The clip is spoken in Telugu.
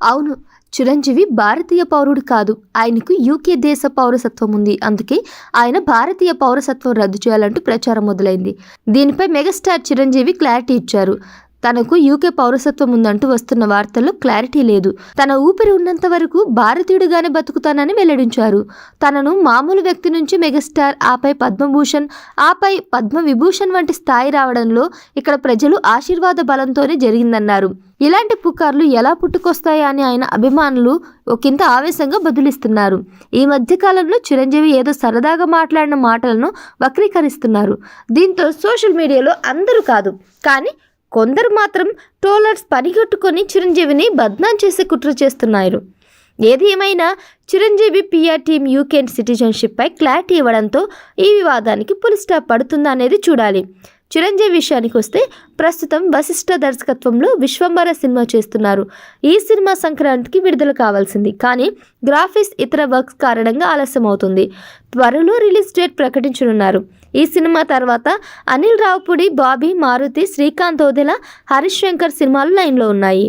అవును. చిరంజీవి భారతీయ పౌరుడు కాదు. ఆయనకు యూకే దేశ పౌరసత్వం ఉంది. అందుకే ఆయన భారతీయ పౌరసత్వం రద్దు చేయాలంటూ ప్రచారం మొదలైంది. దీనిపై మెగాస్టార్ చిరంజీవి క్లారిటీ ఇచ్చారు. తనకు యూకే పౌరసత్వం ఉందంటూ వస్తున్న వార్తల్లో క్లారిటీ లేదు. తన ఊపిరి ఉన్నంత వరకు భారతీయుడిగానే బతుకుతానని వెల్లడించారు. తనను మామూలు వ్యక్తి నుంచి మెగాస్టార్, ఆపై పద్మభూషణ్, ఆపై పద్మవిభూషణ్ వంటి స్థాయి రావడంలో ఇక్కడ ప్రజలు ఆశీర్వాద బలంతోనే జరిగిందన్నారు. ఇలాంటి పుకార్లు ఎలా పుట్టుకొస్తాయా అని ఆయన అభిమానులు ఒకంత ఆవేశంగా బదులిస్తున్నారు. ఈ మధ్యకాలంలో చిరంజీవి ఏదో సరదాగా మాట్లాడిన మాటలను వక్రీకరిస్తున్నారు. దీంతో సోషల్ మీడియాలో అందరూ కాదు, కానీ కొందరు మాత్రం ట్రోలర్స్ పనిగట్టుకొని చిరంజీవిని బద్నాం చేసే కుట్ర చేస్తున్నారు. ఏది ఏమైనా చిరంజీవి పిఆర్ టీమ్ యూకే సిటిజన్షిప్పై క్లారిటీ ఇవ్వడంతో ఈ వివాదానికి పులి స్టాప్ పడుతుందా అనేది చూడాలి. చిరంజీవి విషయానికి వస్తే ప్రస్తుతం వశిష్ఠ దర్శకత్వంలో విశ్వంబర సినిమా చేస్తున్నారు. ఈ సినిమా సంక్రాంతికి విడుదల కావాల్సింది, కానీ గ్రాఫిక్స్ ఇతర వర్క్స్ కారణంగా ఆలస్యం అవుతుంది. త్వరలో రిలీజ్ డేట్ ప్రకటించనున్నారు. ఈ సినిమా తర్వాత అనిల్ రావుపూడి, బాబీ, మారుతి, శ్రీకాంత్ ఓదెల, హరీష్ శంకర్ సినిమాలు లైన్లో ఉన్నాయి.